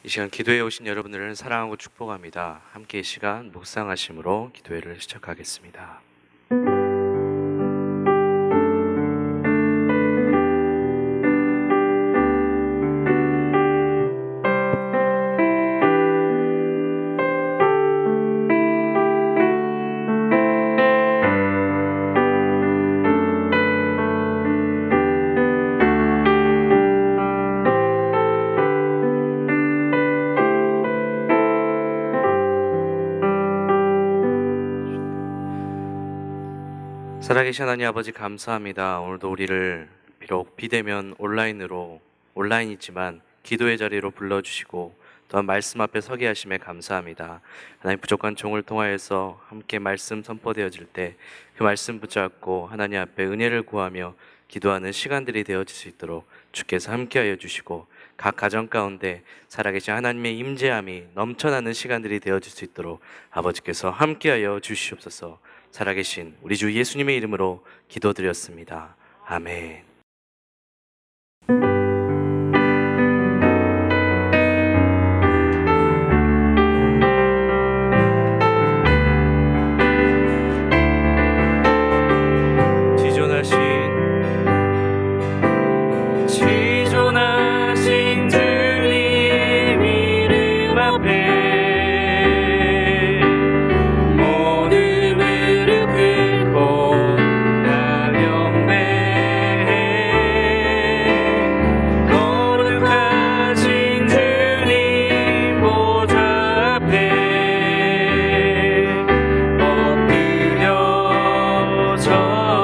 이 시간 기도에 오신 여러분들을 사랑하고 축복합니다. 함께 이 시간 묵상하심으로 기도회를 시작하겠습니다. 살아계신 하나님 아버지 감사합니다. 오늘도 우리를 비록 비대면 온라인이지만 기도의 자리로 불러주시고 또한 말씀 앞에 서게 하심에 감사합니다. 하나님 부족한 종을 통하여서 함께 말씀 선포되어질 때 그 말씀 붙잡고 하나님 앞에 은혜를 구하며 기도하는 시간들이 되어질 수 있도록 주께서 함께하여 주시고 각 가정 가운데 살아계신 하나님의 임재함이 넘쳐나는 시간들이 되어질 수 있도록 아버지께서 함께하여 주시옵소서. 살아계신 우리 주 예수님의 이름으로 기도드렸습니다. 아멘. 지존하신 주님 이름 앞에 지존하신 주님 이름 앞에 모든 무릎 꿇고 나경배 거룩하신 주님 보좌 앞에 엎드려 절하세.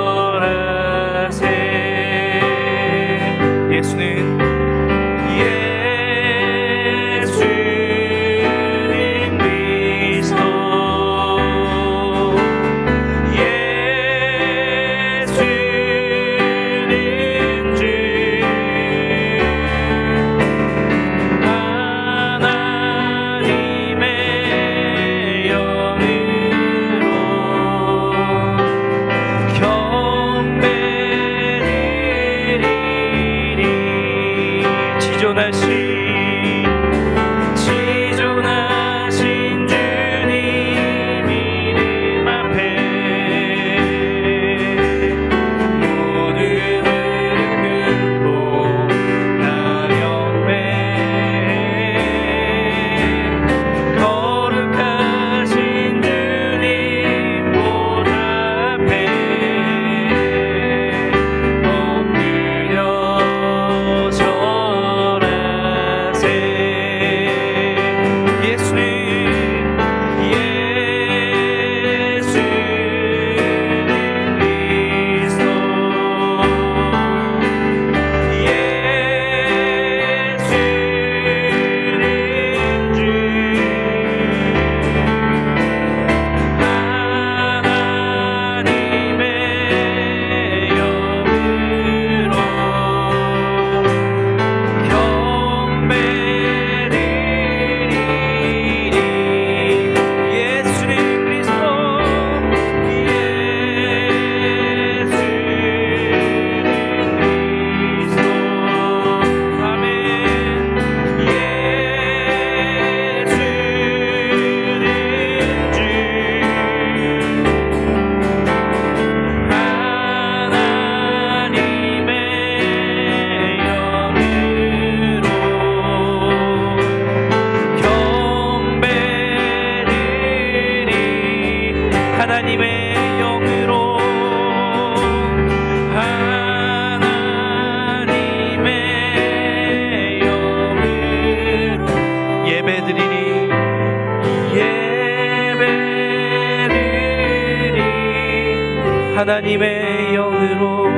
하나님의 영으로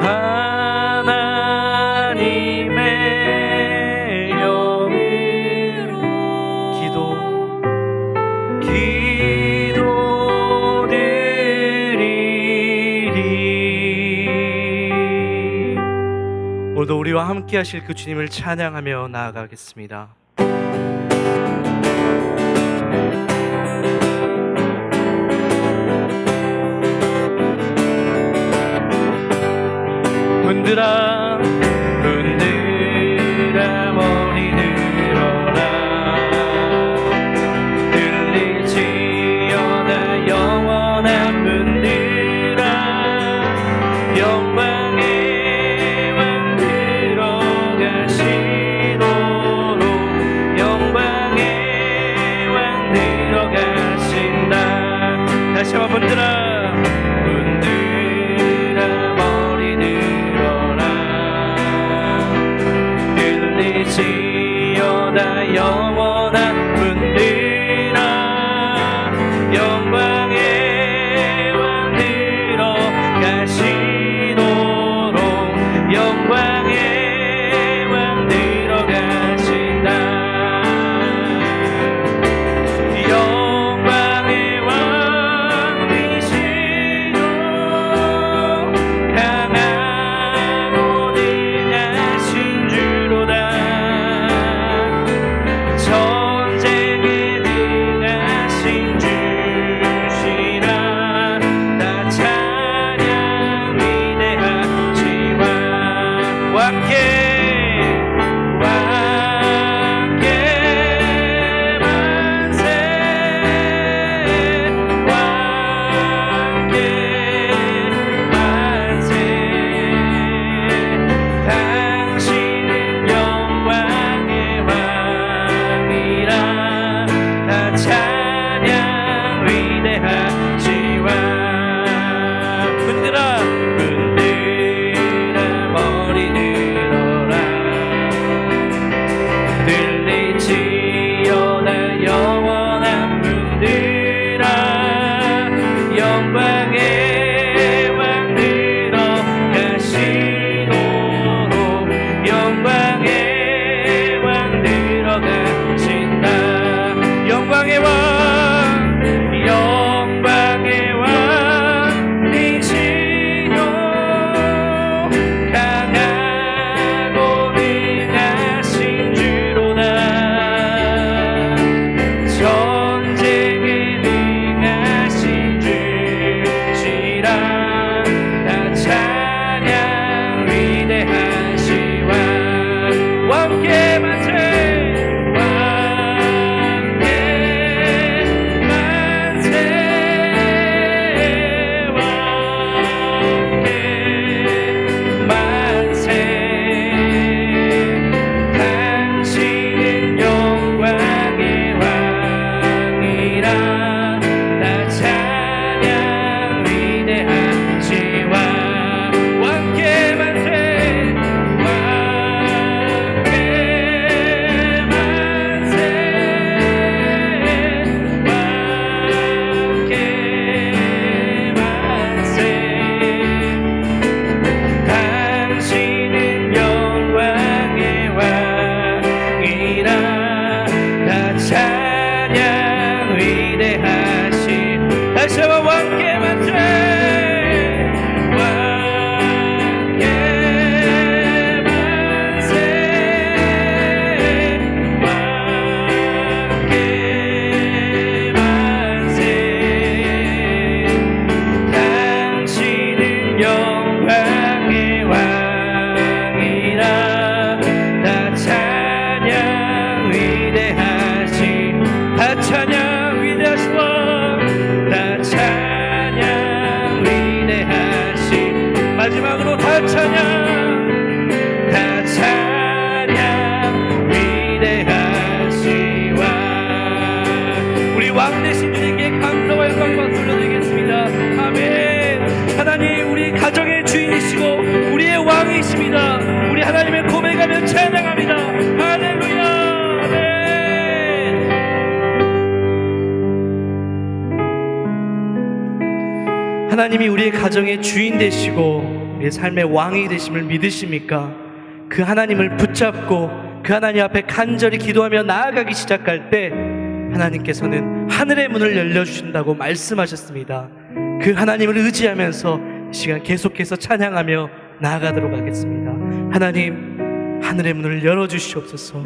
하나님의 영으로 기도드리리. 오늘도 우리와 함께 하실 그 주님을 찬양하며 나아가겠습니다. 흔들어 흔들어 머리 영광의 왕 들어가시도록 영광의 왕 들어가신다. 다시 한번 문들아 머리 들어라. 들리지어다 영원한 문들아 영광의 왕 들어가시도록 영광의 왕 들어가신다. 영광의 왕이시고 강하고 능하신 주로다. 전쟁에 능하신 주시라. 다 찬양 위대하시와 왕께 만세 왕께 만세. 당신은 영광의 왕이라. 다 찬양 위대하시와 문들아 머리 들어라. 들리지어다 영원한 문들아 영광의 왕 들어가시도록 영광의 왕 들어가신다. 영광의 왕 왕이시고 강하고 능하신 주로다. 전쟁에 능하신 주시라. 다 찬양 위대하시와 왕께 만세 왕께 만세 왕께 만세. 당신은 영광의 왕이라. 다 찬양 위대하시와 왕께 만세 왕께 만세 왕께 만세. 당신은 영광의 왕이라. 다 찬양 위대하시. 다시 한번 왕께 만세 왕께 만세 왕께 만세. 당신은 영광의 왕이라. 다 찬양 위대하시. 다 찬양 위대하시고 다 찬양 위대하시. 마지막으로 다 찬양 위대하시와 우리 왕 되신 주님께 감사와 영광과 돌려드리겠습니다. 아멘. 하나님 우리 가정의 주인이시고 우리의 왕이십니다. 우리 하나님의 고백하며 찬양합니다. 할렐루야. 하나님이 우리의 가정의 주인 되시고 우리의 삶의 왕이 되심을 믿으십니까? 그 하나님을 붙잡고 그 하나님 앞에 간절히 기도하며 나아가기 시작할 때 하나님께서는 하늘의 문을 열려주신다고 말씀하셨습니다. 그 하나님을 의지하면서 이 시간 계속해서 찬양하며 나아가도록 하겠습니다. 하나님 하늘의 문을 열어주시옵소서.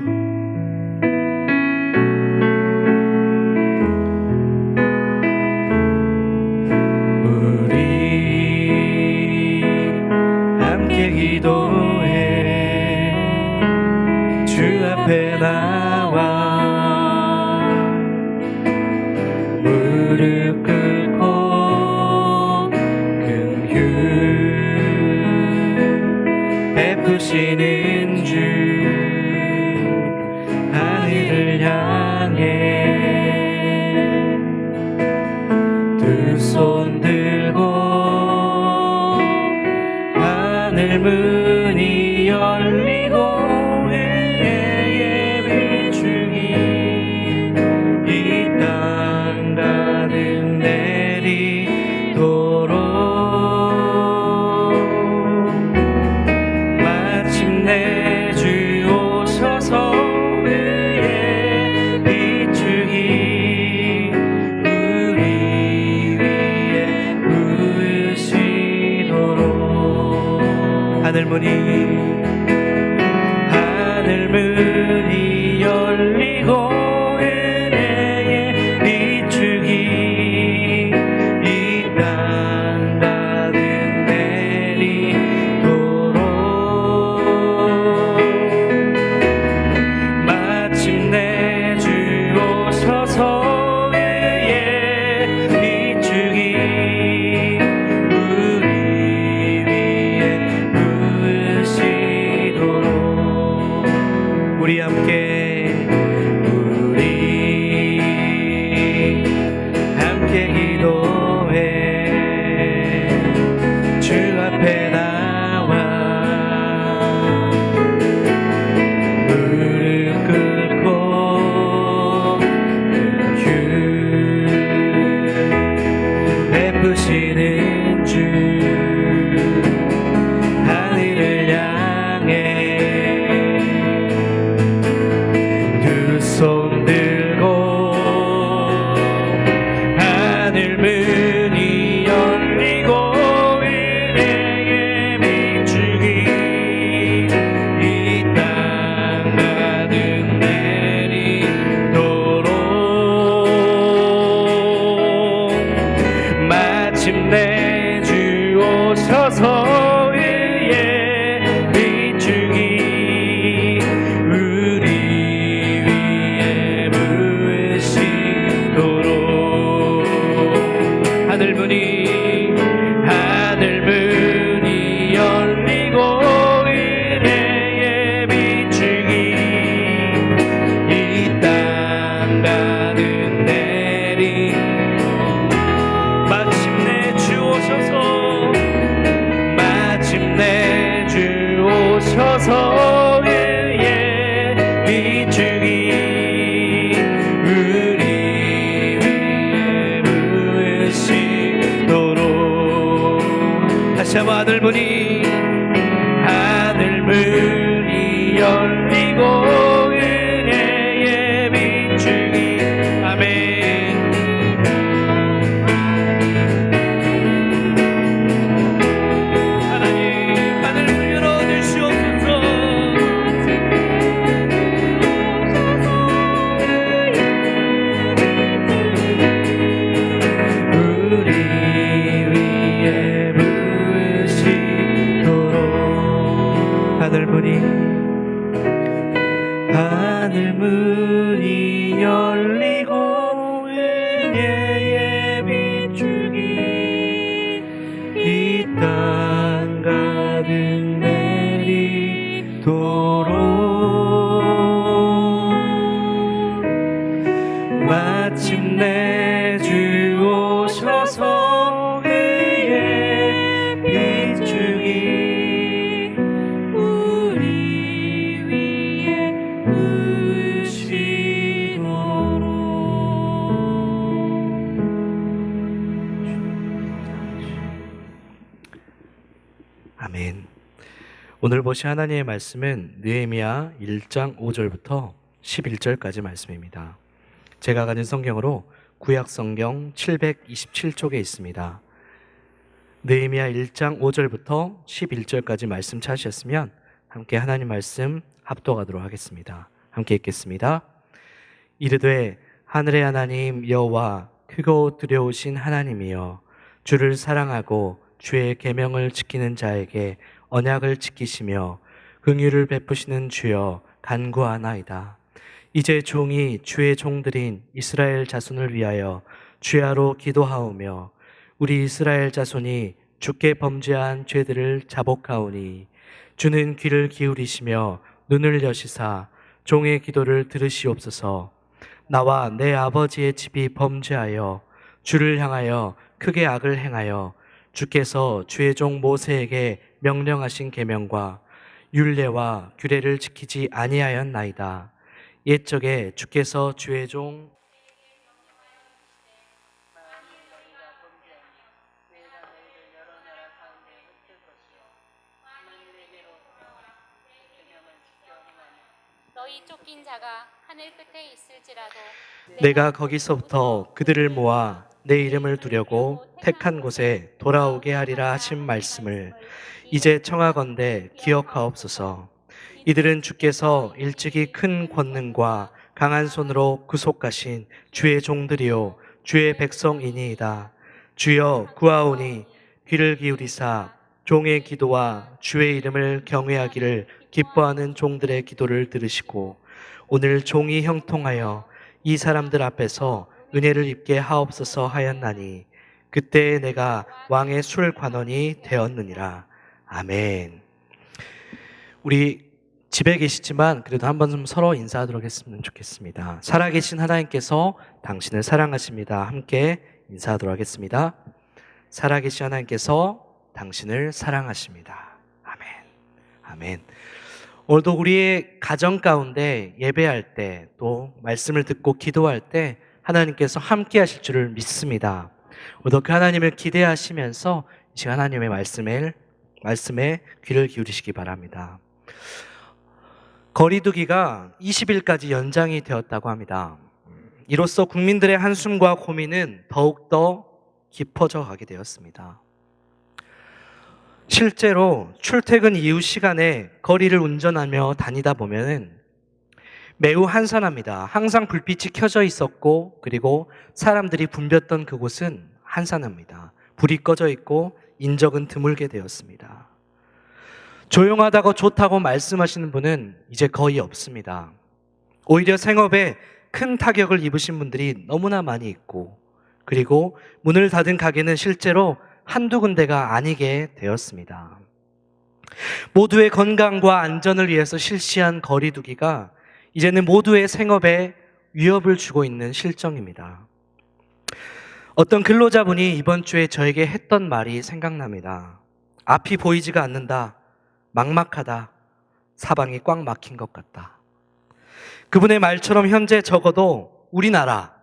기도해 주 앞에 나와 무릎 꿇고 긍휼 베푸시는 주 하늘을 향해 두 손 들고 하늘 문이 열리고 은혜의 비추기 이 땅 가득 내리도록 마침내 주 오셔서 의의 비추기 우리 위에 부으시도록 하늘문이 열리고 은혜의 비추기 이 땅 가득 내리도록 마침내 주 오셔서 의의 비추기 우리 위에 부으시도록 우리 함께 기도해 주 앞에 나와 무릎 꿇고 주 베푸시는 주 하늘을 향해 두 손 들고 하늘 문이 열리고 은혜의 비추기 이 땅 가득 내리도록 마침내 주 오셔서 의의 비추기 우리 위에 부으시도록 하늘문이 열리고 은혜의 비추기 이 땅 가득 내리 마침내 주 오셔서 의의 비추기 우리 위에 부으시도록 다시 한번 하늘문이 열리고 은혜의 비추기 아멘. 하늘문이 열리고 은혜의 비추기 이 땅 가득 내리도록 마침내 주 오셔서 의의 비추기 우리 위에 아멘. 오늘 보실 하나님의 말씀은 느헤미야 1장 5절부터 11절까지 말씀입니다. 제가 가진 성경으로 구약 성경 727쪽에 있습니다. 느헤미야 1장 5절부터 11절까지 말씀 찾으셨으면 함께 하나님 말씀 합독하도록 하겠습니다. 함께 읽겠습니다. 이르되 하늘의 하나님 여호와 크고 두려우신 하나님이여 주를 사랑하고 주의 계명을 지키는 자에게 언약을 지키시며 긍휼을 베푸시는 주여 간구하나이다. 이제 종이 주의 종들인 이스라엘 자손을 위하여 주야로 기도하오며 우리 이스라엘 자손이 주께 범죄한 죄들을 자복하오니 주는 귀를 기울이시며 눈을 여시사 종의 기도를 들으시옵소서. 나와 내 아버지의 집이 범죄하여 주를 향하여 크게 악을 행하여 주께서 주의 종 모세에게 명령하신 계명과 율례와 규례를 지키지 아니하였나이다. 옛적에 주께서 주의 종 너희 쫓긴 자가 하늘 끝에 있을지라도 내가 거기서부터 그들을 모아 내 이름을 두려고 택한 곳에 돌아오게 하리라 하신 말씀을 이제 청하건대 기억하옵소서. 이들은 주께서 일찍이 큰 권능과 강한 손으로 구속하신 주의 종들이요 주의 백성이니이다. 주여 구하오니 귀를 기울이사 종의 기도와 주의 이름을 경외하기를 기뻐하는 종들의 기도를 들으시고 오늘 종이 형통하여 이 사람들 앞에서 은혜를 입게 하옵소서 하였나니 그때 내가 왕의 술 관원이 되었느니라. 아멘. 우리 집에 계시지만 그래도 한번 좀 서로 인사하도록 했으면 좋겠습니다. 살아계신 하나님께서 당신을 사랑하십니다. 함께 인사하도록 하겠습니다. 살아계신 하나님께서 당신을 사랑하십니다. 아멘. 아멘. 오늘도 우리의 가정 가운데 예배할 때 또 말씀을 듣고 기도할 때 하나님께서 함께 하실 줄을 믿습니다. 오늘도 그 하나님을 기대하시면서 이 시간 하나님의 말씀에 귀를 기울이시기 바랍니다. 거리두기가 20일까지 연장이 되었다고 합니다. 이로써 국민들의 한숨과 고민은 더욱더 깊어져 가게 되었습니다. 실제로 출퇴근 이후 시간에 거리를 운전하며 다니다 보면은 매우 한산합니다. 항상 불빛이 켜져 있었고 그리고 사람들이 붐볐던 그곳은 한산합니다. 불이 꺼져 있고 인적은 드물게 되었습니다. 조용하다고 좋다고 말씀하시는 분은 이제 거의 없습니다. 오히려 생업에 큰 타격을 입으신 분들이 너무나 많이 있고 그리고 문을 닫은 가게는 실제로 한두 군데가 아니게 되었습니다. 모두의 건강과 안전을 위해서 실시한 거리두기가 이제는 모두의 생업에 위협을 주고 있는 실정입니다. 어떤 근로자분이 이번 주에 저에게 했던 말이 생각납니다. 앞이 보이지가 않는다. 막막하다. 사방이 꽉 막힌 것 같다. 그분의 말처럼 현재 적어도 우리나라,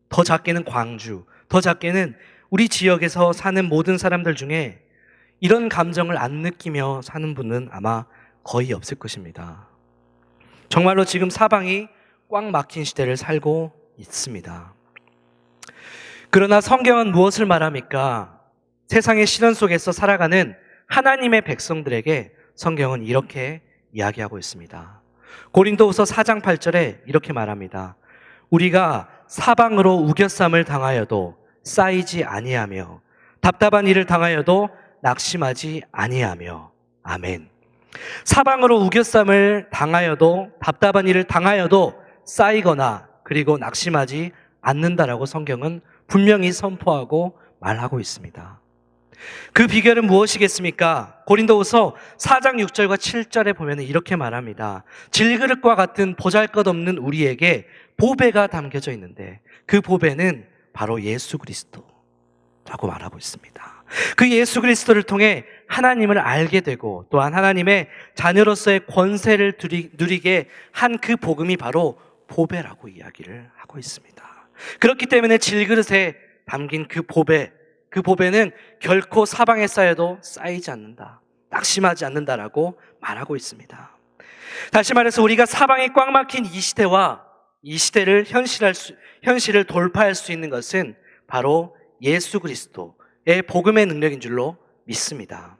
더 작게는 광주, 더 작게는 우리 지역에서 사는 모든 사람들 중에 이런 감정을 안 느끼며 사는 분은 아마 거의 없을 것입니다. 정말로 지금 사방이 꽉 막힌 시대를 살고 있습니다. 그러나 성경은 무엇을 말합니까? 세상의 시련 속에서 살아가는 하나님의 백성들에게 성경은 이렇게 이야기하고 있습니다. 고린도후서 4장 8절에 이렇게 말합니다. 우리가 사방으로 우겨쌈을 당하여도 쌓이지 아니하며 답답한 일을 당하여도 낙심하지 아니하며. 아멘. 사방으로 우겨쌈을 당하여도 답답한 일을 당하여도 쌓이거나 그리고 낙심하지 않는다라고 성경은 분명히 선포하고 말하고 있습니다. 그 비결은 무엇이겠습니까? 고린도후서 4장 6절과 7절에 보면 이렇게 말합니다. 질그릇과 같은 보잘것없는 우리에게 보배가 담겨져 있는데 그 보배는 바로 예수 그리스도라고 말하고 있습니다. 그 예수 그리스도를 통해 하나님을 알게 되고 또한 하나님의 자녀로서의 권세를 누리게 한 그 복음이 바로 보배라고 이야기를 하고 있습니다. 그렇기 때문에 질그릇에 담긴 그 보배는 결코 사방에 쌓여도 쌓이지 않는다. 낙심하지 않는다라고 말하고 있습니다. 다시 말해서 우리가 사방이 꽉 막힌 이 시대와 이 시대를 현실을 돌파할 수 있는 것은 바로 예수 그리스도의 복음의 능력인 줄로 믿습니다.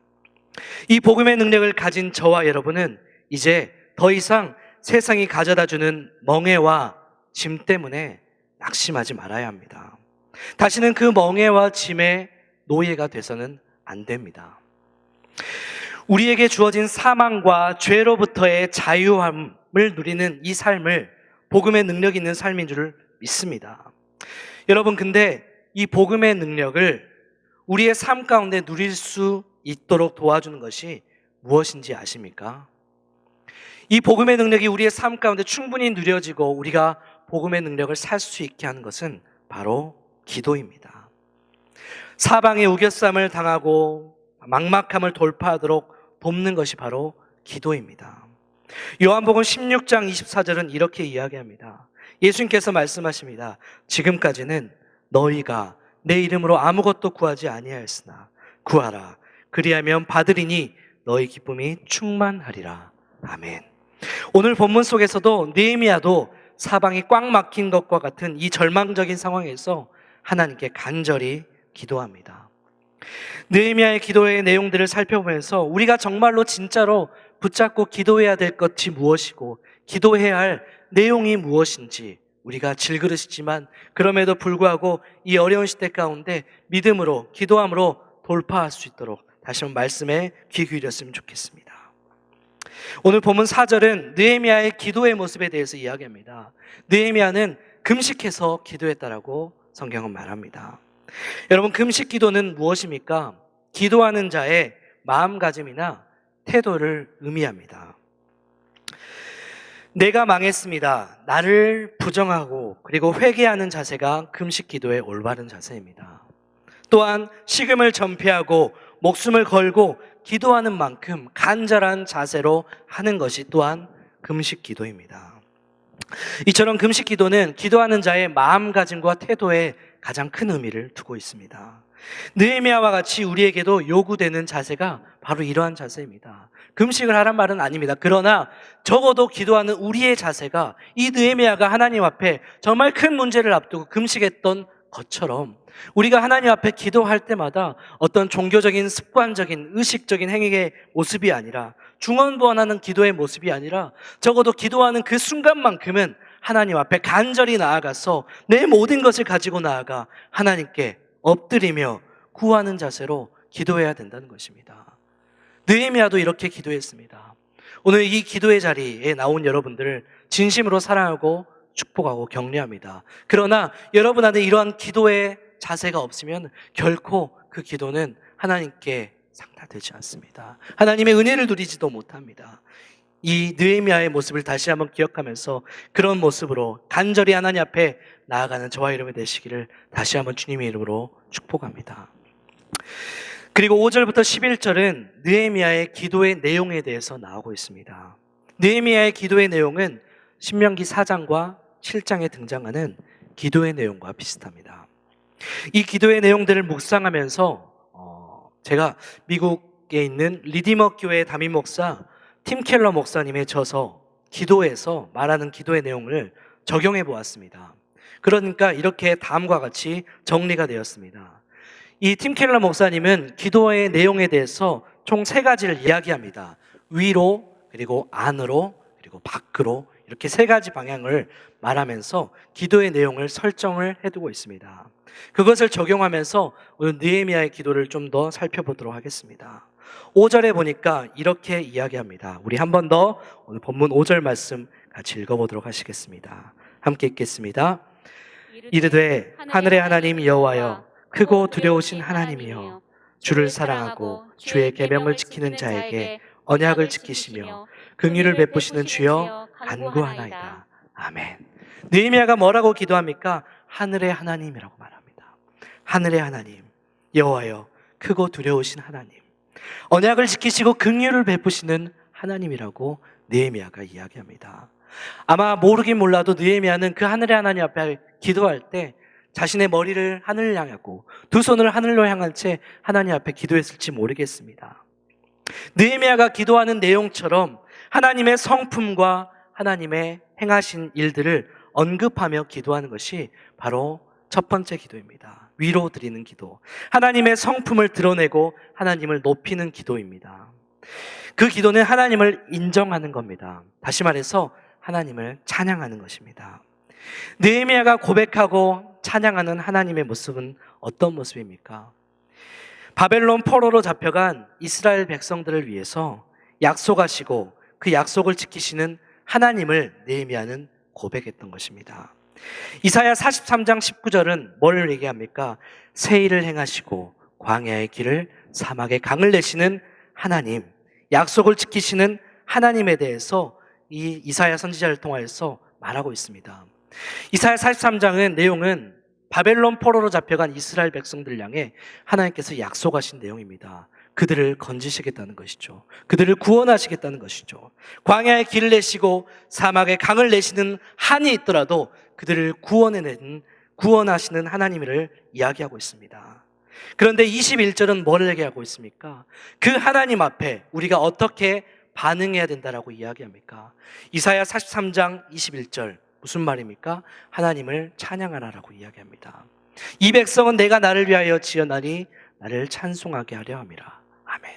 이 복음의 능력을 가진 저와 여러분은 이제 더 이상 세상이 가져다주는 멍해와 짐 때문에 낙심하지 말아야 합니다. 다시는 그 멍해와 짐의 노예가 돼서는 안 됩니다. 우리에게 주어진 사망과 죄로부터의 자유함을 누리는 이 삶을 복음의 능력 있는 삶인 줄 믿습니다. 여러분, 근데 이 복음의 능력을 우리의 삶 가운데 누릴 수 있도록 도와주는 것이 무엇인지 아십니까? 이 복음의 능력이 우리의 삶 가운데 충분히 누려지고 우리가 복음의 능력을 살 수 있게 하는 것은 바로 기도입니다. 사방의 우겨쌈을 당하고 막막함을 돌파하도록 돕는 것이 바로 기도입니다. 요한복음 16장 24절은 이렇게 이야기합니다. 예수님께서 말씀하십니다. 지금까지는 너희가 내 이름으로 아무것도 구하지 아니하였으나 구하라. 그리하면 받으리니 너희 기쁨이 충만하리라. 아멘. 오늘 본문 속에서도 느헤미야도 사방이 꽉 막힌 것과 같은 이 절망적인 상황에서 하나님께 간절히 기도합니다. 느헤미야의 기도의 내용들을 살펴보면서 우리가 정말로 진짜로 붙잡고 기도해야 될 것이 무엇이고 기도해야 할 내용이 무엇인지 우리가 질그릇이지만 그럼에도 불구하고 이 어려운 시대 가운데 믿음으로 기도함으로 돌파할 수 있도록 다시 한번 말씀에 귀 기울였으면 좋겠습니다. 오늘 본문 4절은 느헤미야의 기도의 모습에 대해서 이야기합니다. 느헤미야는 금식해서 기도했다라고 성경은 말합니다. 여러분, 금식 기도는 무엇입니까? 기도하는 자의 마음가짐이나 태도를 의미합니다. 내가 망했습니다. 나를 부정하고 그리고 회개하는 자세가 금식 기도의 올바른 자세입니다. 또한 식음을 전폐하고 목숨을 걸고 기도하는 만큼 간절한 자세로 하는 것이 또한 금식 기도입니다. 이처럼 금식 기도는 기도하는 자의 마음가짐과 태도에 가장 큰 의미를 두고 있습니다. 느헤미야와 같이 우리에게도 요구되는 자세가 바로 이러한 자세입니다. 금식을 하란 말은 아닙니다. 그러나 적어도 기도하는 우리의 자세가 이 느헤미야가 하나님 앞에 정말 큰 문제를 앞두고 금식했던 것처럼 우리가 하나님 앞에 기도할 때마다 어떤 종교적인 습관적인 의식적인 행위의 모습이 아니라 중언부언하는 기도의 모습이 아니라 적어도 기도하는 그 순간만큼은 하나님 앞에 간절히 나아가서 내 모든 것을 가지고 나아가 하나님께 엎드리며 구하는 자세로 기도해야 된다는 것입니다. 느헤미야도 이렇게 기도했습니다. 오늘 이 기도의 자리에 나온 여러분들을 진심으로 사랑하고 축복하고 격려합니다. 그러나 여러분 안에 이러한 기도의 자세가 없으면 결코 그 기도는 하나님께 상달되지 않습니다. 하나님의 은혜를 누리지도 못합니다. 이 느헤미야의 모습을 다시 한번 기억하면서 그런 모습으로 간절히 하나님 앞에 나아가는 저와 여러분이 되시기를 다시 한번 주님의 이름으로 축복합니다. 그리고 5절부터 11절은 느헤미야의 기도의 내용에 대해서 나오고 있습니다. 느헤미야의 기도의 내용은 신명기 4장과 7장에 등장하는 기도의 내용과 비슷합니다. 이 기도의 내용들을 묵상하면서 제가 미국에 있는 리디머 교회 담임 목사 팀 켈러 목사님의 저서 기도에서 말하는 기도의 내용을 적용해 보았습니다. 그러니까 이렇게 다음과 같이 정리가 되었습니다. 이 팀 켈러 목사님은 기도의 내용에 대해서 총 3가지를 이야기합니다. 위로, 그리고 안으로, 그리고 밖으로 이렇게 3가지 방향을 말하면서 기도의 내용을 설정을 해두고 있습니다. 그것을 적용하면서 오늘 느헤미야의 기도를 좀 더 살펴보도록 하겠습니다. 5절에 보니까 이렇게 이야기합니다. 우리 한 번 더 오늘 본문 5절 말씀 같이 읽어보도록 하시겠습니다. 함께 읽겠습니다. 이르되 하늘의 하나님 여호와여 크고 두려우신 하나님이여 주를 사랑하고 주의 계명을 지키는 자에게 언약을 지키시며 긍휼을 베푸시는 주여 간구하나이다. 아멘. 느헤미야가 뭐라고 기도합니까? 하늘의 하나님이라고 말합니다. 하늘의 하나님 여호와여 크고 두려우신 하나님, 언약을 지키시고 긍휼을 베푸시는 하나님이라고 느헤미야가 이야기합니다. 아마 모르긴 몰라도 느헤미야는 그 하늘의 하나님 앞에 기도할 때 자신의 머리를 하늘을 향하고 두 손을 하늘로 향한 채 하나님 앞에 기도했을지 모르겠습니다. 느헤미야가 기도하는 내용처럼 하나님의 성품과 하나님의 행하신 일들을 언급하며 기도하는 것이 바로 첫 번째 기도입니다. 위로 드리는 기도, 하나님의 성품을 드러내고 하나님을 높이는 기도입니다. 그 기도는 하나님을 인정하는 겁니다. 다시 말해서 하나님을 찬양하는 것입니다. 느헤미야가 고백하고 찬양하는 하나님의 모습은 어떤 모습입니까? 바벨론 포로로 잡혀간 이스라엘 백성들을 위해서 약속하시고 그 약속을 지키시는 하나님을 느헤미야는 고백했던 것입니다. 이사야 43장 19절은 뭘 얘기합니까? 새 일을 행하시고 광야의 길을 사막의 강을 내시는 하나님, 약속을 지키시는 하나님에 대해서 이 이사야 선지자를 통하여서 말하고 있습니다. 이사야 43장은 내용은 바벨론 포로로 잡혀간 이스라엘 백성들 향해 하나님께서 약속하신 내용입니다. 그들을 건지시겠다는 것이죠. 그들을 구원하시겠다는 것이죠. 광야의 길을 내시고 사막의 강을 내시는 한이 있더라도 그들을 구원하시는 하나님을 이야기하고 있습니다. 그런데 21절은 뭘 얘기하고 있습니까? 그 하나님 앞에 우리가 어떻게 반응해야 된다라고 이야기합니까? 이사야 43장 21절 무슨 말입니까? 하나님을 찬양하라라고 이야기합니다. 이 백성은 내가 나를 위하여 지었나니 나를 찬송하게 하려 함이라. 아멘.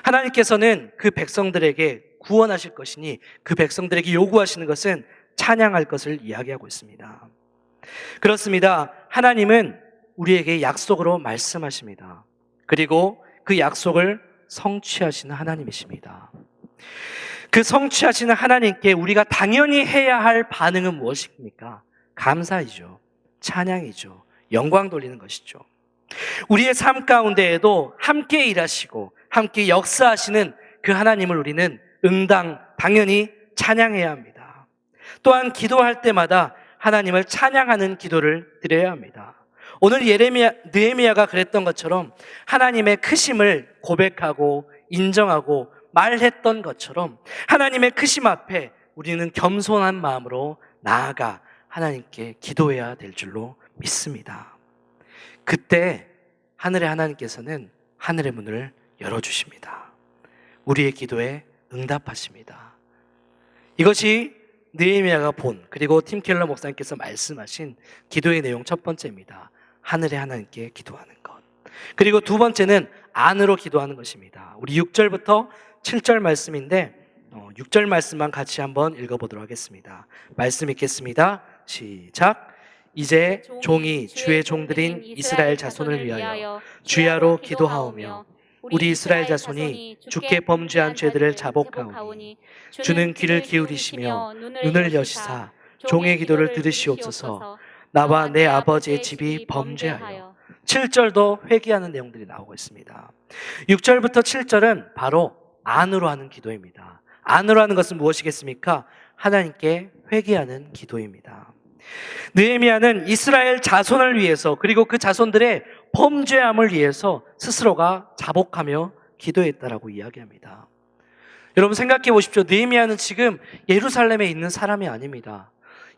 하나님께서는 그 백성들에게 구원하실 것이니 그 백성들에게 요구하시는 것은 찬양할 것을 이야기하고 있습니다. 그렇습니다. 하나님은 우리에게 약속으로 말씀하십니다. 그리고 그 약속을 성취하시는 하나님이십니다. 그 성취하시는 하나님께 우리가 당연히 해야 할 반응은 무엇입니까? 감사이죠. 찬양이죠. 영광 돌리는 것이죠. 우리의 삶 가운데에도 함께 일하시고 함께 역사하시는 그 하나님을 우리는 당연히 찬양해야 합니다. 또한 기도할 때마다 하나님을 찬양하는 기도를 드려야 합니다. 오늘 느헤미야가 그랬던 것처럼 하나님의 크심을 고백하고 인정하고 말했던 것처럼 하나님의 크심 앞에 우리는 겸손한 마음으로 나아가 하나님께 기도해야 될 줄로 믿습니다. 그때 하늘의 하나님께서는 하늘의 문을 열어주십니다. 우리의 기도에 응답하십니다. 이것이 느헤미야가 본, 그리고 팀 켈러 목사님께서 말씀하신 기도의 내용 첫 번째입니다. 하늘의 하나님께 기도하는 것. 그리고 두 번째는 안으로 기도하는 것입니다. 우리 6절부터 7절 말씀인데 6절 말씀만 같이 한번 읽어보도록 하겠습니다. 말씀 읽겠습니다. 시작. 이제 종이 주의 종들인 이스라엘 자손을 위하여 주야로 기도하오며 우리 이스라엘 자손이 주께 범죄한 죄들을 자복하오니 주는 귀를 기울이시며 눈을 여시사 종의 기도를 들으시옵소서. 나와 내 아버지의 집이 범죄하여. 7절도 회개하는 내용들이 나오고 있습니다. 6절부터 7절은 바로 안으로 하는 기도입니다. 안으로 하는 것은 무엇이겠습니까? 하나님께 회개하는 기도입니다. 느헤미야는 이스라엘 자손을 위해서 그리고 그 자손들의 범죄함을 위해서 스스로가 자복하며 기도했다라고 이야기합니다. 여러분 생각해 보십시오. 느헤미야는 지금 예루살렘에 있는 사람이 아닙니다.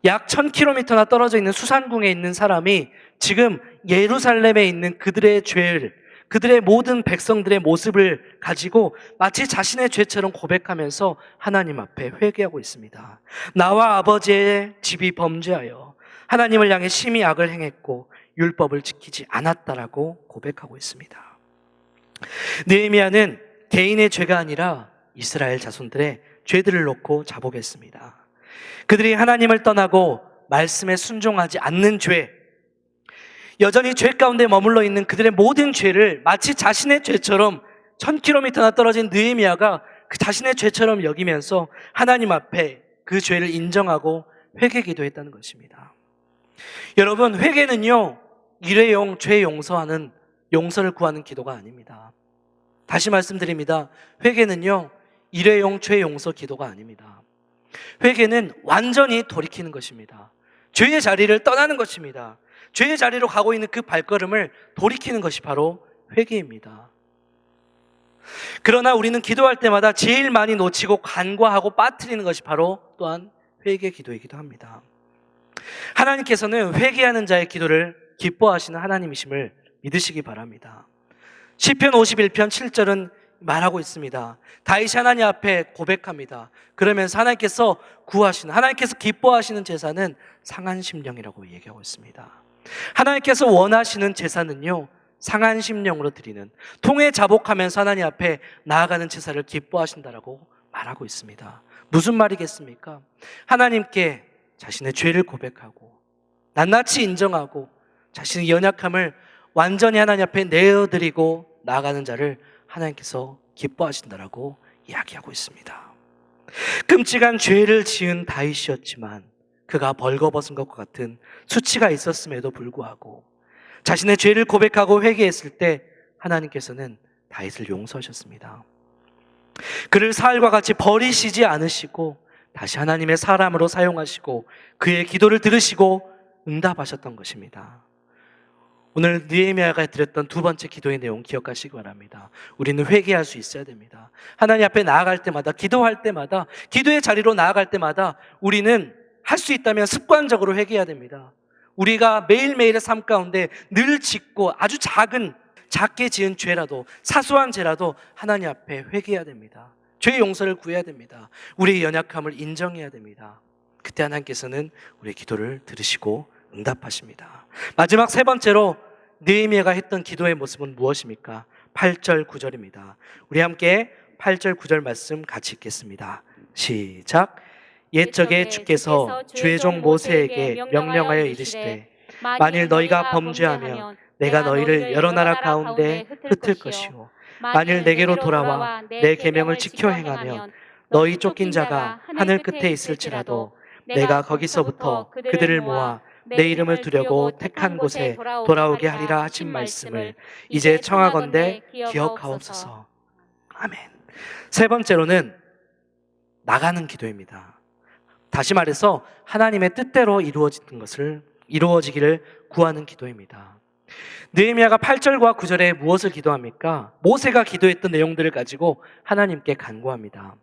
약 1000km나 떨어져 있는 수산궁에 있는 사람이 지금 예루살렘에 있는 그들의 죄를, 그들의 모든 백성들의 모습을 가지고 마치 자신의 죄처럼 고백하면서 하나님 앞에 회개하고 있습니다. 나와 아버지의 집이 범죄하여 하나님을 향해 심히 악을 행했고 율법을 지키지 않았다라고 고백하고 있습니다. 느헤미야는 개인의 죄가 아니라 이스라엘 자손들의 죄들을 놓고 자복했습니다. 그들이 하나님을 떠나고 말씀에 순종하지 않는 죄, 여전히 죄 가운데 머물러 있는 그들의 모든 죄를 마치 자신의 죄처럼 1000km나 떨어진 느헤미야가 그 자신의 죄처럼 여기면서 하나님 앞에 그 죄를 인정하고 회개 기도했다는 것입니다. 여러분, 회개는요, 일회용 죄 용서를 구하는 기도가 아닙니다. 다시 말씀드립니다. 회개는요, 일회용 죄 용서 기도가 아닙니다. 회개는 완전히 돌이키는 것입니다. 죄의 자리를 떠나는 것입니다. 죄의 자리로 가고 있는 그 발걸음을 돌이키는 것이 바로 회개입니다. 그러나 우리는 기도할 때마다 제일 많이 놓치고 간과하고 빠뜨리는 것이 바로 또한 회개 기도이기도 합니다. 하나님께서는 회개하는 자의 기도를 기뻐하시는 하나님이심을 믿으시기 바랍니다. 시편 51편 7절은 말하고 있습니다. 다윗이 하나님 앞에 고백합니다. 그러면서 하나님께서 하나님께서 기뻐하시는 제사는 상한 심령이라고 얘기하고 있습니다. 하나님께서 원하시는 제사는요, 상한 심령으로 드리는, 통에 자복하면서 하나님 앞에 나아가는 제사를 기뻐하신다라고 말하고 있습니다. 무슨 말이겠습니까? 하나님께 자신의 죄를 고백하고 낱낱이 인정하고 자신의 연약함을 완전히 하나님 앞에 내어드리고 나아가는 자를 하나님께서 기뻐하신다라고 이야기하고 있습니다. 끔찍한 죄를 지은 다윗이었지만 그가 벌거벗은 것과 같은 수치가 있었음에도 불구하고 자신의 죄를 고백하고 회개했을 때 하나님께서는 다윗을 용서하셨습니다. 그를 사울과 같이 버리시지 않으시고 다시 하나님의 사람으로 사용하시고 그의 기도를 들으시고 응답하셨던 것입니다. 오늘 느헤미야가 드렸던 두 번째 기도의 내용 기억하시기 바랍니다. 우리는 회개할 수 있어야 됩니다. 하나님 앞에 나아갈 때마다, 기도할 때마다, 기도의 자리로 나아갈 때마다 우리는 할 수 있다면 습관적으로 회개해야 됩니다. 우리가 매일매일의 삶 가운데 늘 짓고 아주 작게 지은 죄라도, 사소한 죄라도 하나님 앞에 회개해야 됩니다. 죄의 용서를 구해야 됩니다. 우리의 연약함을 인정해야 됩니다. 그때 하나님께서는 우리의 기도를 들으시고 응답하십니다. 마지막 세 번째로 느헤미야가 했던 기도의 모습은 무엇입니까? 8절 9절입니다. 우리 함께 8절 9절 말씀 같이 읽겠습니다. 시작. 옛적에 주께서 주의 종 모세에게 명령하여 이르시되 만일 너희가 범죄하면 내가 너희를 여러 나라 가운데 흩을 것이요 만일 내게로 돌아와 내 계명을 지켜 행하면 너희 쫓긴 자가 하늘 끝에 있을지라도 내가 거기서부터 그들을 모아 내 이름을 두려고 택한 곳에 돌아오게 하리라 하신 말씀을 이제 청하건대 기억하옵소서. 아멘. 세 번째로는 나가는 기도입니다. 다시 말해서 하나님의 뜻대로 이루어지기를 구하는 기도입니다. 느헤미야가 8절과 9절에 무엇을 기도합니까? 모세가 기도했던 내용들을 가지고 하나님께 간구합니다.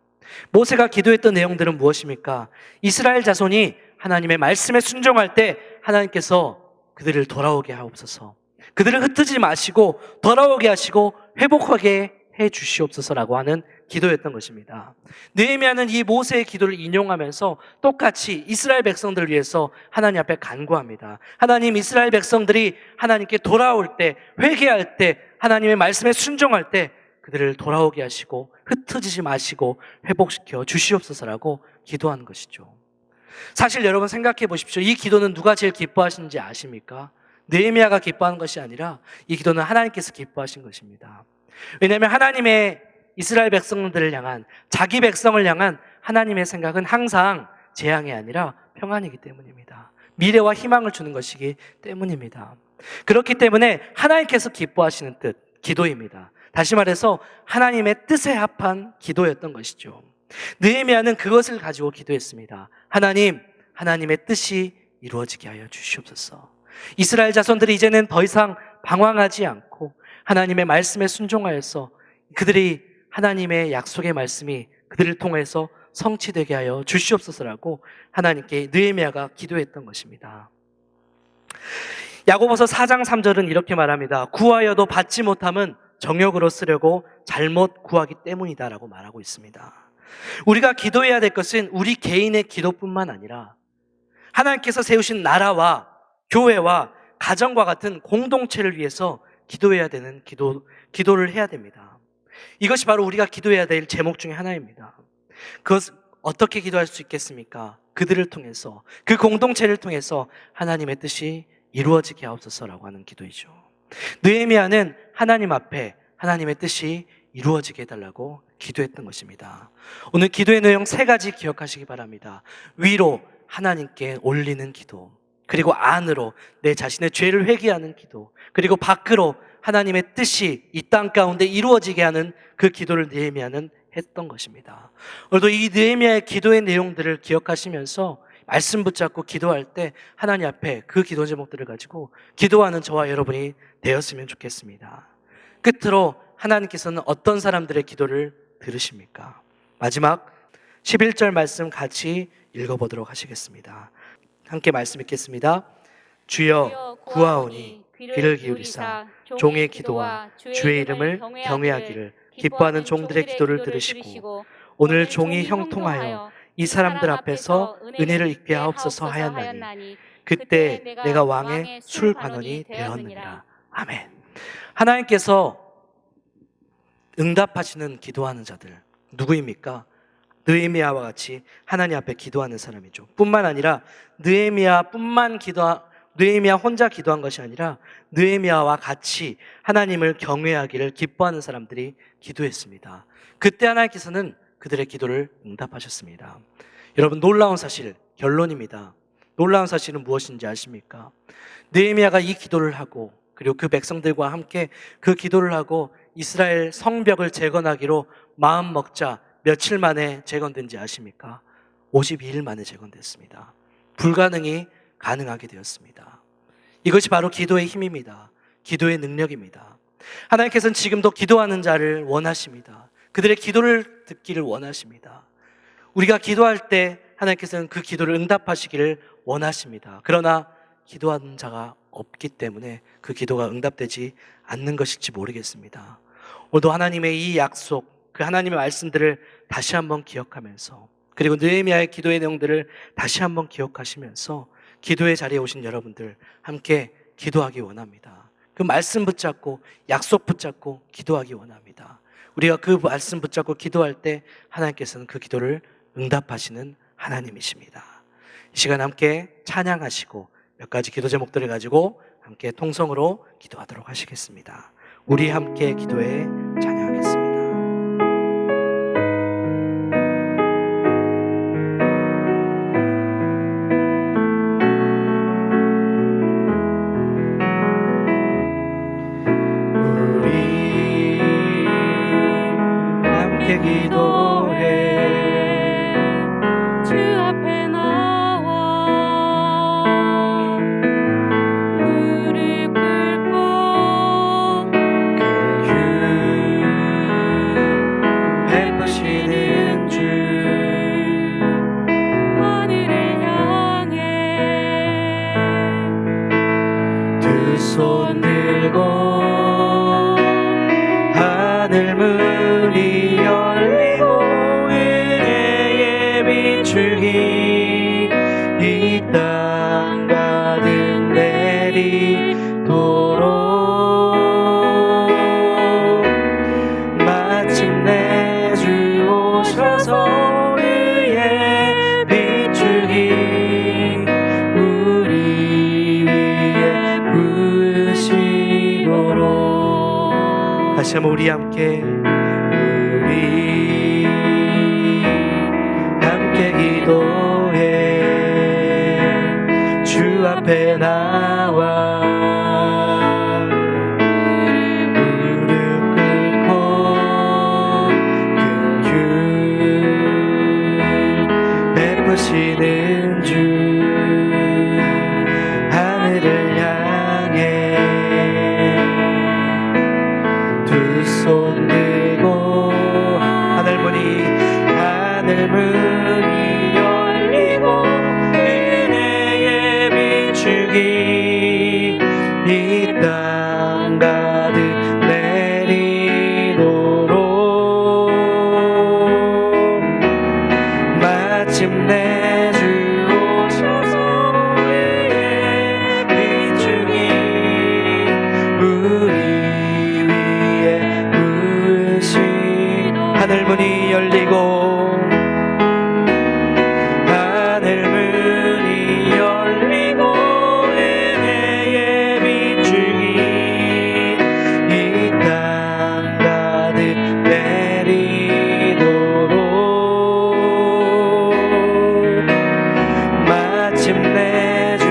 모세가 기도했던 내용들은 무엇입니까? 이스라엘 자손이 하나님의 말씀에 순종할 때 하나님께서 그들을 돌아오게 하옵소서. 그들을 흩뜨지 마시고 돌아오게 하시고 회복하게 해 주시옵소서라고 하는 기도였던 것입니다. 느헤미야는 이 모세의 기도를 인용하면서 똑같이 이스라엘 백성들을 위해서 하나님 앞에 간구합니다. 하나님, 이스라엘 백성들이 하나님께 돌아올 때, 회개할 때, 하나님의 말씀에 순종할 때 그들을 돌아오게 하시고 흩어지지 마시고 회복시켜 주시옵소서라고 기도하는 것이죠. 사실 여러분 생각해 보십시오. 이 기도는 누가 제일 기뻐하시는지 아십니까? 느헤미야가 기뻐하는 것이 아니라 이 기도는 하나님께서 기뻐하신 것입니다. 왜냐하면 하나님의 이스라엘 백성들을 향한, 자기 백성을 향한 하나님의 생각은 항상 재앙이 아니라 평안이기 때문입니다. 미래와 희망을 주는 것이기 때문입니다. 그렇기 때문에 하나님께서 기뻐하시는 뜻, 기도입니다. 다시 말해서 하나님의 뜻에 합한 기도였던 것이죠. 느헤미야는 그것을 가지고 기도했습니다. 하나님, 하나님의 뜻이 이루어지게 하여 주시옵소서. 이스라엘 자손들이 이제는 더 이상 방황하지 않고 하나님의 말씀에 순종하여서 그들이 하나님의 약속의 말씀이 그들을 통해서 성취되게 하여 주시옵소서라고 하나님께 느헤미야가 기도했던 것입니다. 야고보서 4장 3절은 이렇게 말합니다. 구하여도 받지 못함은 정욕으로 쓰려고 잘못 구하기 때문이다라고 말하고 있습니다. 우리가 기도해야 될 것은 우리 개인의 기도뿐만 아니라 하나님께서 세우신 나라와 교회와 가정과 같은 공동체를 위해서 기도해야 되는 기도를 해야 됩니다. 이것이 바로 우리가 기도해야 될 제목 중에 하나입니다. 그것을 어떻게 기도할 수 있겠습니까? 그들을 통해서, 그 공동체를 통해서 하나님의 뜻이 이루어지게 하옵소서라고 하는 기도이죠. 느헤미야는 하나님 앞에 하나님의 뜻이 이루어지게 해달라고 기도했던 것입니다. 오늘 기도의 내용 세 가지 기억하시기 바랍니다. 위로 하나님께 올리는 기도, 그리고 안으로 내 자신의 죄를 회개하는 기도, 그리고 밖으로 하나님의 뜻이 이 땅 가운데 이루어지게 하는 그 기도를 느헤미야는 했던 것입니다. 오늘도 이 느헤미야의 기도의 내용들을 기억하시면서 말씀 붙잡고 기도할 때 하나님 앞에 그 기도 제목들을 가지고 기도하는 저와 여러분이 되었으면 좋겠습니다. 끝으로 하나님께서는 어떤 사람들의 기도를 들으십니까? 마지막 11절 말씀 같이 읽어보도록 하시겠습니다. 함께 말씀 읽겠습니다. 주여 구하오니 귀를 기울이사 종의 기도와 주의 이름을 경외하기를 기뻐하는 종들의 기도를 들으시고 오늘 종이 형통하여 이 사람들 앞에서 은혜를 입게 하옵소서 하였나니 그때 내가 왕의 술관원이 되었느니라. 아멘. 하나님께서 응답하시는 기도하는 자들 누구입니까? 느헤미야와 같이 하나님 앞에 기도하는 사람이죠. 뿐만 아니라 느헤미야 혼자 기도한 것이 아니라 느헤미야와 같이 하나님을 경외하기를 기뻐하는 사람들이 기도했습니다. 그때 하나님께서는 그들의 기도를 응답하셨습니다. 여러분, 놀라운 사실, 결론입니다. 놀라운 사실은 무엇인지 아십니까? 느헤미야가 이 기도를 하고 그리고 그 백성들과 함께 그 기도를 하고 이스라엘 성벽을 재건하기로 마음 먹자 며칠 만에 재건된지 아십니까? 52일 만에 재건됐습니다. 불가능이 가능하게 되었습니다. 이것이 바로 기도의 힘입니다. 기도의 능력입니다. 하나님께서는 지금도 기도하는 자를 원하십니다. 그들의 기도를 듣기를 원하십니다. 우리가 기도할 때 하나님께서는 그 기도를 응답하시기를 원하십니다. 그러나 기도하는 자가 없기 때문에 그 기도가 응답되지 않는 것일지 모르겠습니다. 오늘도 하나님의 이 약속, 그 하나님의 말씀들을 다시 한번 기억하면서, 그리고 느헤미야의 기도의 내용들을 다시 한번 기억하시면서 기도의 자리에 오신 여러분들 함께 기도하기 원합니다. 그 말씀 붙잡고 약속 붙잡고 기도하기 원합니다. 우리가 그 말씀 붙잡고 기도할 때 하나님께서는 그 기도를 응답하시는 하나님이십니다. 이 시간 함께 찬양하시고 몇 가지 기도 제목들을 가지고 함께 통성으로 기도하도록 하시겠습니다. 우리 함께 기도에 찬양하겠습니다. 우리 함께 기도해 주 앞에 나와 무릎 꿇고 그 베푸시는 주 하늘을 향해 두 손 들고 하늘 문이 열리고 은혜의 비추기 이 땅 가득 내리도록 마침내 주 오셔서 의의 비추기 우리 위에 부으시도록. 다시 한번 우리 함께 기도해 주 앞에 나와 무릎 꿇고 긍휼 베푸시는 주 하늘을 향해 두 손 들고 하늘 문이 열리고 은혜의 비추기 이 땅 가득 내리도록 마침내 주 오셔서 의의 비추기 우리 위에 부으시도록. 하늘 문이 열리고 마침내 주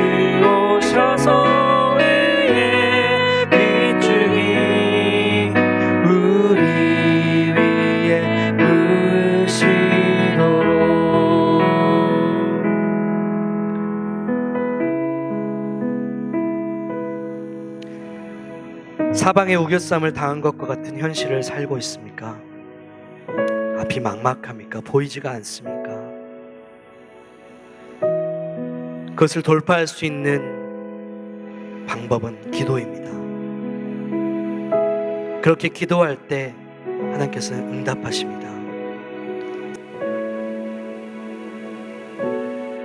오셔서 의의 비추기 우리 위에 부으시도록. 사방에 우겨쌈을 당한 것과 같은 현실을 살고 있습니까? 앞이 막막합니까? 보이지가 않습니까? 그것을 돌파할 수 있는 방법은 기도입니다. 그렇게 기도할 때 하나님께서는 응답하십니다.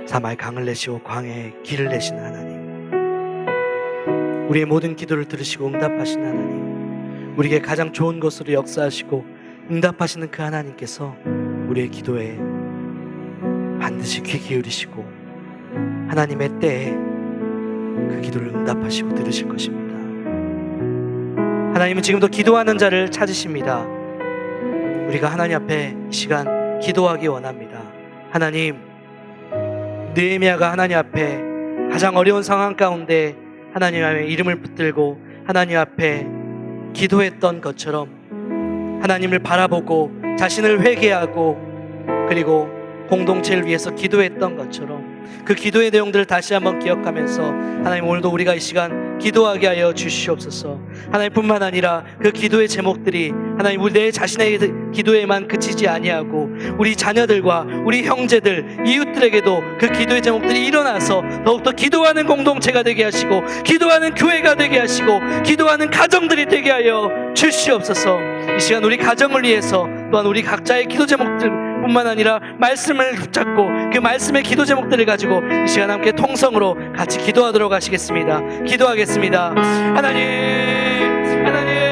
사마의 강을 내시고 광야에 길을 내시는 하나님, 우리의 모든 기도를 들으시고 응답하시는 하나님, 우리에게 가장 좋은 것으로 역사하시고 응답하시는 그 하나님께서 우리의 기도에 반드시 귀 기울이시고 하나님의 때에 그 기도를 응답하시고 들으실 것입니다. 하나님은 지금도 기도하는 자를 찾으십니다. 우리가 하나님 앞에 이 시간 기도하기 원합니다. 하나님, 느헤미야가 하나님 앞에 가장 어려운 상황 가운데 하나님 앞에 이름을 붙들고 하나님 앞에 기도했던 것처럼 하나님을 바라보고 자신을 회개하고 그리고 공동체를 위해서 기도했던 것처럼 그 기도의 내용들을 다시 한번 기억하면서 하나님 오늘도 우리가 이 시간 기도하게 하여 주시옵소서. 하나님뿐만 아니라 그 기도의 제목들이 하나님 우리 내 자신의 기도에만 그치지 아니하고 우리 자녀들과 우리 형제들 이웃들에게도 그 기도의 제목들이 일어나서 더욱더 기도하는 공동체가 되게 하시고 기도하는 교회가 되게 하시고 기도하는 가정들이 되게 하여 주시옵소서. 이 시간 우리 가정을 위해서 또한 우리 각자의 기도 제목들 뿐만 아니라 말씀을 붙잡고 그 말씀의 기도 제목들을 가지고 이 시간 함께 통성으로 같이 기도하도록 하시겠습니다. 기도하겠습니다. 하나님, 하나님.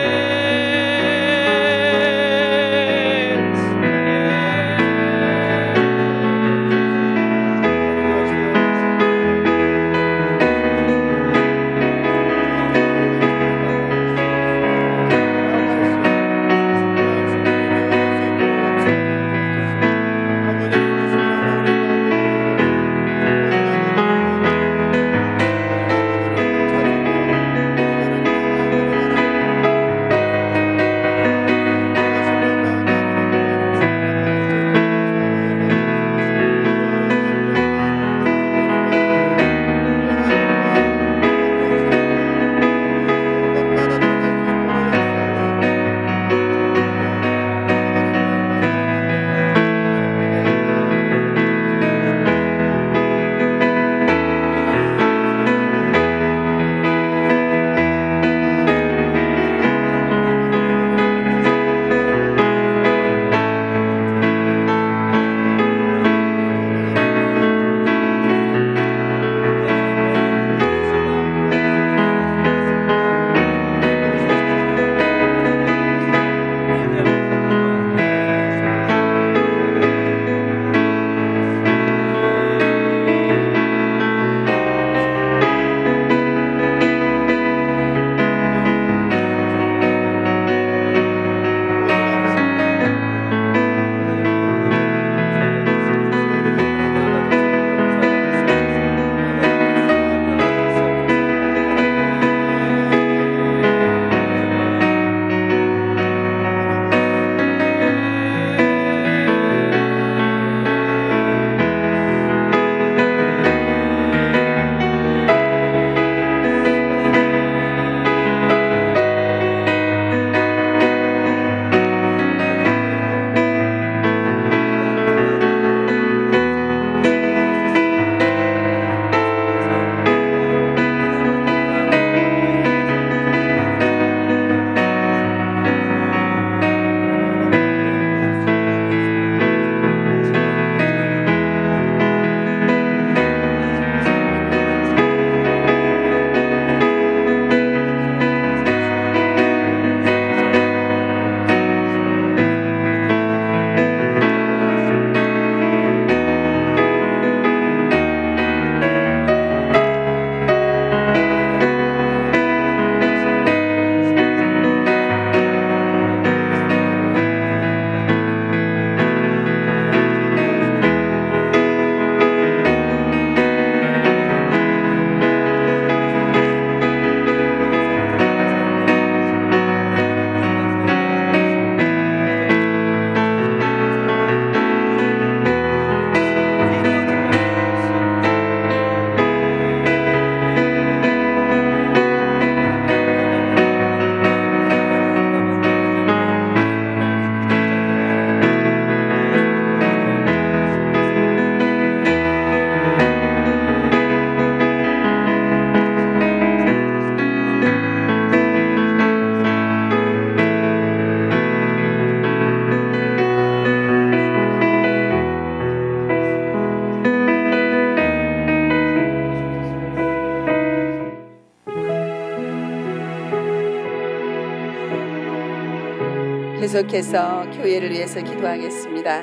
계속해서 교회를 위해서 기도하겠습니다.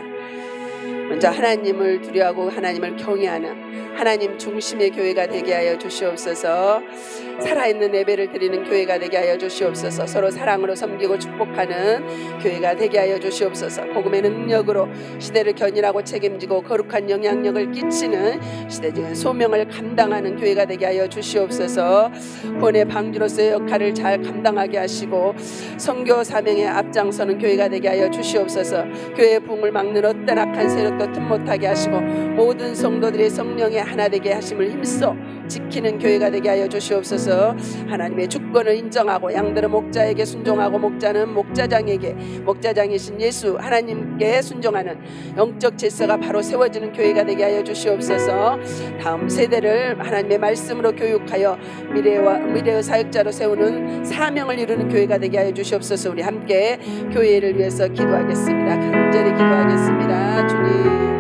먼저 하나님을 두려워하고 하나님을 경외하는 하나님 중심의 교회가 되게 하여 주시옵소서. 살아있는 예배를 드리는 교회가 되게 하여 주시옵소서. 서로 사랑으로 섬기고 축복하는 교회가 되게 하여 주시옵소서. 복음의 능력으로 시대를 견인하고 책임지고 거룩한 영향력을 끼치는 시대적인 소명을 감당하는 교회가 되게 하여 주시옵소서. 구원의 방주로서의 역할을 잘 감당하게 하시고 선교 사명에 앞장서는 교회가 되게 하여 주시옵소서. 교회의 붕을 막는 어떤 악한 세력도 틈 못하게 하시고 모든 성도들의 성령의 하나 되게 하심을 힘써 지키는 교회가 되게 하여 주시옵소서. 하나님의 주권을 인정하고 양들은 목자에게 순종하고 목자는 목자장에게, 목자장이신 예수 하나님께 순종하는 영적 질서가 바로 세워지는 교회가 되게 하여 주시옵소서. 다음 세대를 하나님의 말씀으로 교육하여 미래의 사역자로 세우는 사명을 이루는 교회가 되게 하여 주시옵소서. 우리 함께 교회를 위해서 기도하겠습니다. 간절히 기도하겠습니다. 주님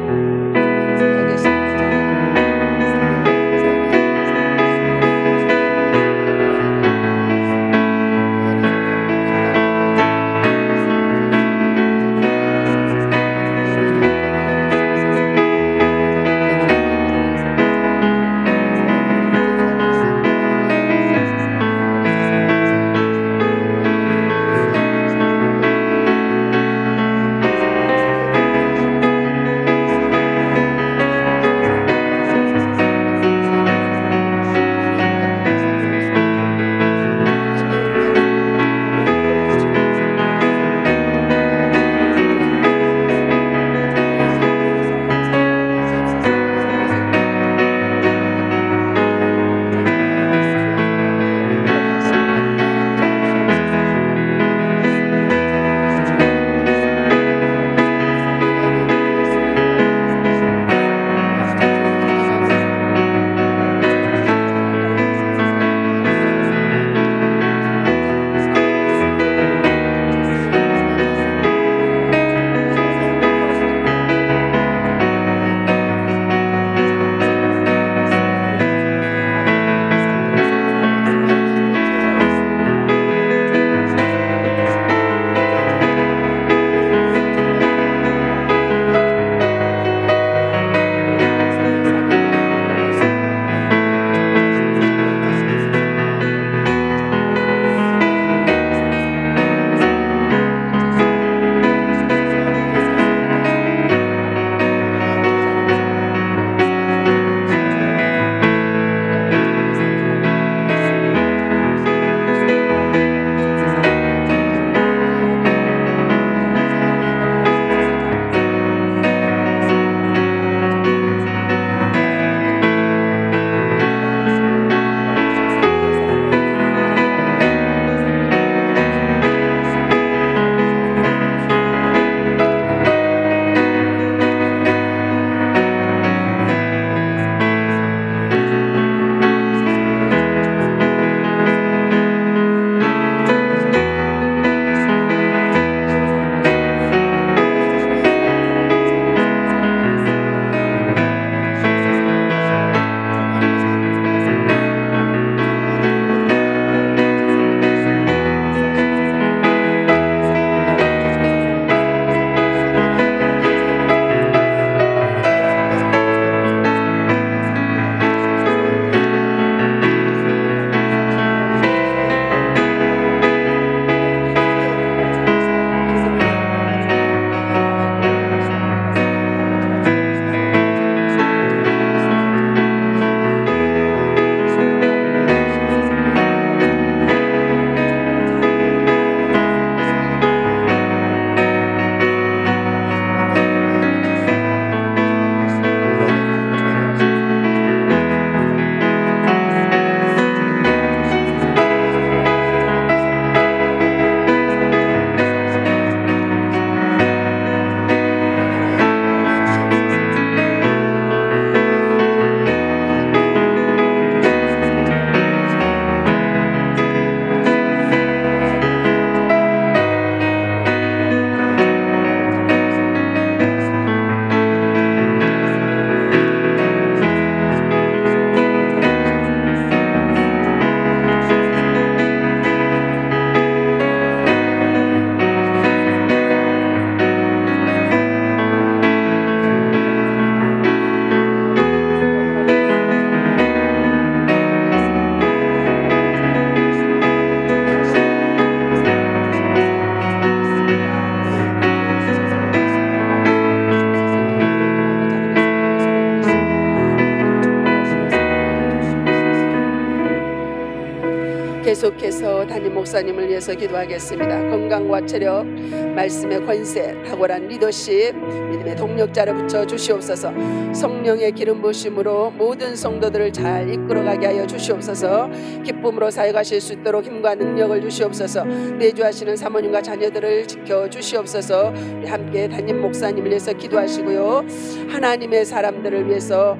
계속해서 담임 목사님을 위해서 기도하겠습니다. 건강과 체력, 말씀의 권세, 탁월한 리더십, 믿음의 동력자를 붙여 주시옵소서. 성령의 기름 부으심으로 모든 성도들을 잘 이끌어가게 하여 주시옵소서. 기쁨으로 사역하실 수 있도록 힘과 능력을 주시옵소서. 내주하시는 사모님과 자녀들을 지켜 주시옵소서. 우리 함께 담임 목사님을 위해서 기도하시고요. 하나님의 사람들을 위해서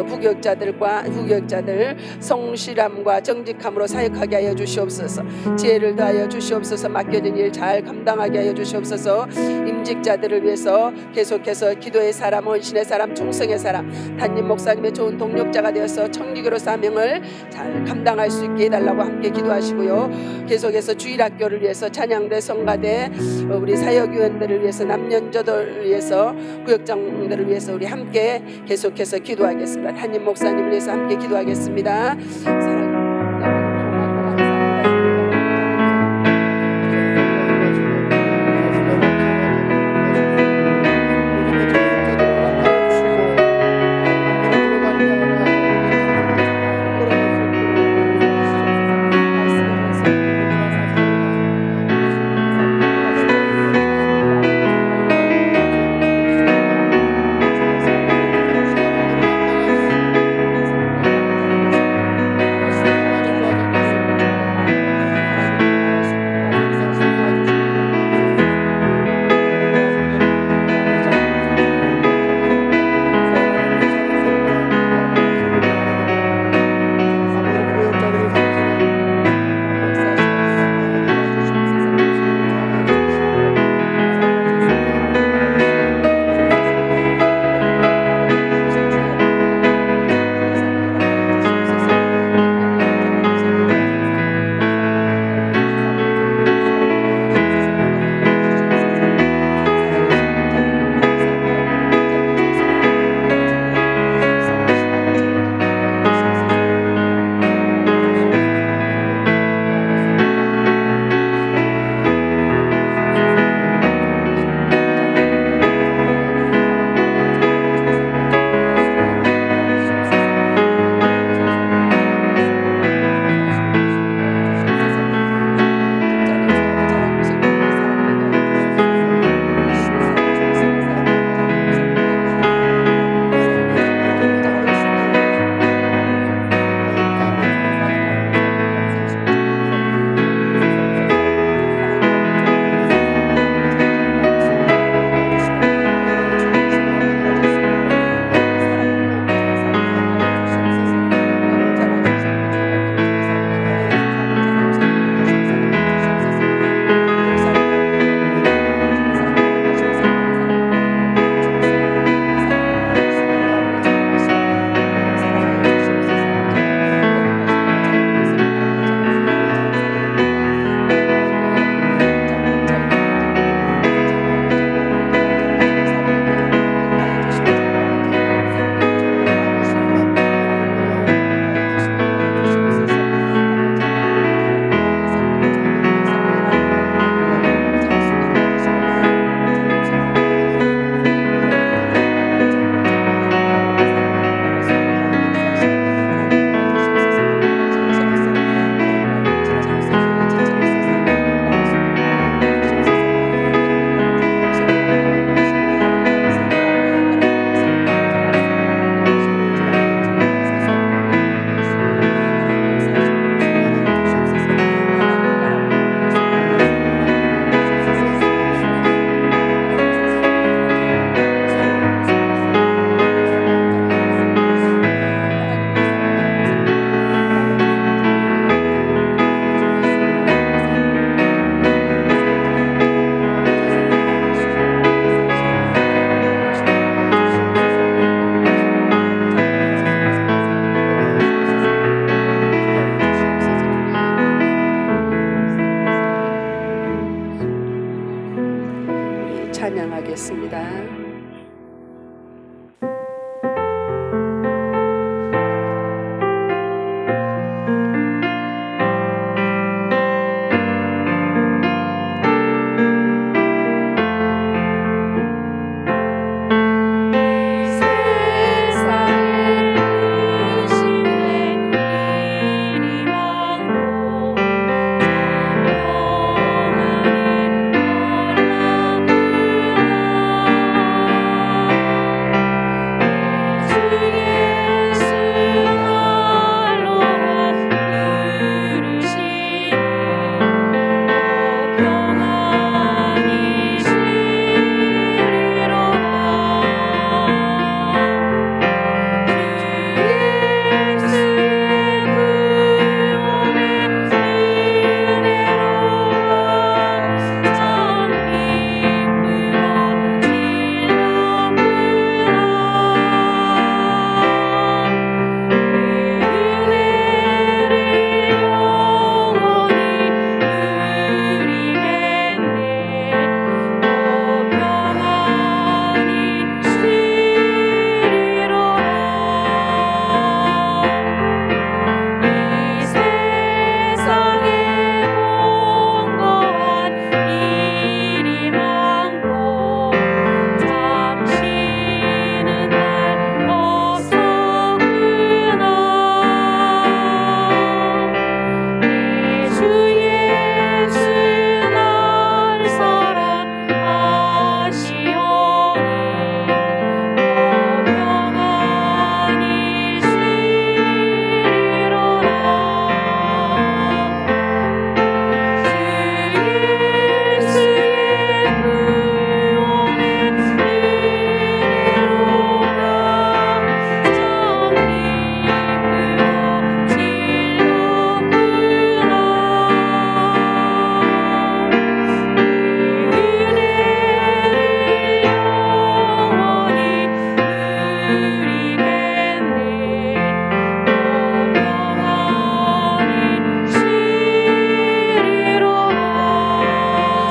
부교육자들과 후교육자들 성실함과 정직함으로 사역하게 하여 주시옵소서. 지혜를 더하여 주시옵소서. 맡겨진 일 잘 감당하게 하여 주시옵소서. 임직자들을 위해서 계속해서 기도의 사람, 헌신의 사람, 충성의 사람, 담임 목사님의 좋은 동력자가 되어서 청지기로 사명을 잘 감당할 수 있게 해달라고 함께 기도하시고요. 계속해서 주일학교를 위해서, 찬양대, 성가대, 우리 사역위원들을 위해서, 남년조들을 위해서, 구역장들을 위해서 우리 함께 계속해서 기도하겠습니다. 담임 목사님을 위해서 함께 기도하겠습니다. 사랑합니다.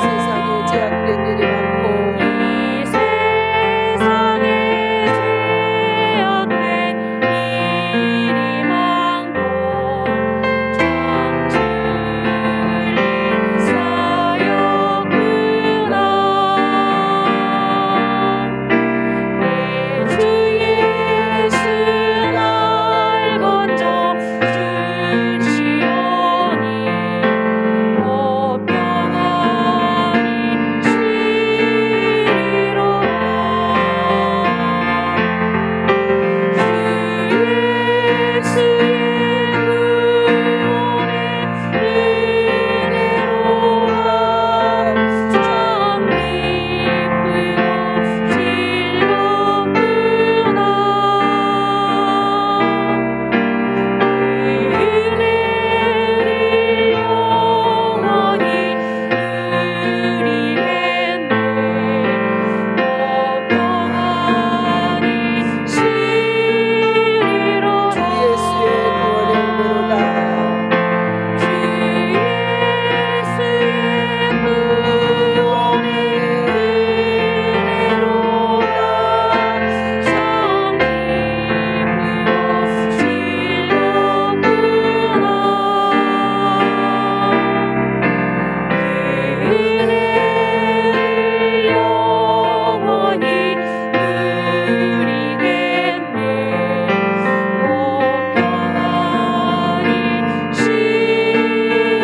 세상에 제약된 일이 많고 이 세상에 제약된 일이 많고 참 틀린 사역구나. 내 주 예수 날 건져 주시오니 평안히 쉬리로라. 주 예수의 구원의 은혜로라. 참 기쁘고 즐겁구나. 은혜를 영원히 누리겠네. 평안히 쉬리로라. 주 예수의 구원의 은혜로다. 주 예수의 구원의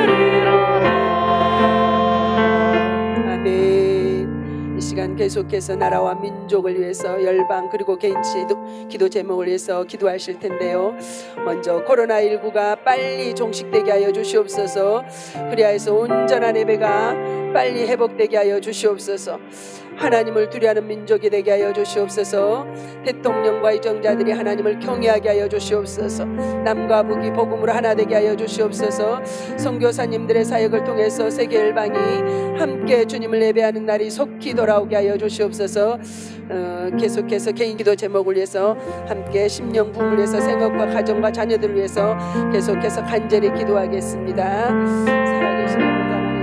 은혜로다. 참 아멘. 이 시간 계속해서 나라와 민족을 위해서 열방 그리고 개인 기도 제목을 위해서 기도하실 텐데요. 먼저 코로나19가 빨리 종식되게 하여 주시옵소서. 그리하여서 온전한 예배가 빨리 회복되게 하여 주시옵소서. 하나님을 두려워하는 민족이 되게 하여 주시옵소서. 대통령과 이정자들이 하나님을 경외하게 하여 주시옵소서. 남과 북이 복음으로 하나 되게 하여 주시옵소서. 선교사님들의 사역을 통해서 세계 열방이 함께 주님을 예배하는 날이 속히 돌아오게 하여 주시옵소서. 계속해서 개인기도 제목을 위해서 함께 심령 부흥을 위해서 생업과 가정과 자녀들을 위해서 계속해서 간절히 기도하겠습니다. 살아계신 아버지 하나님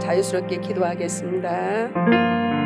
자유스럽게 기도하겠습니다.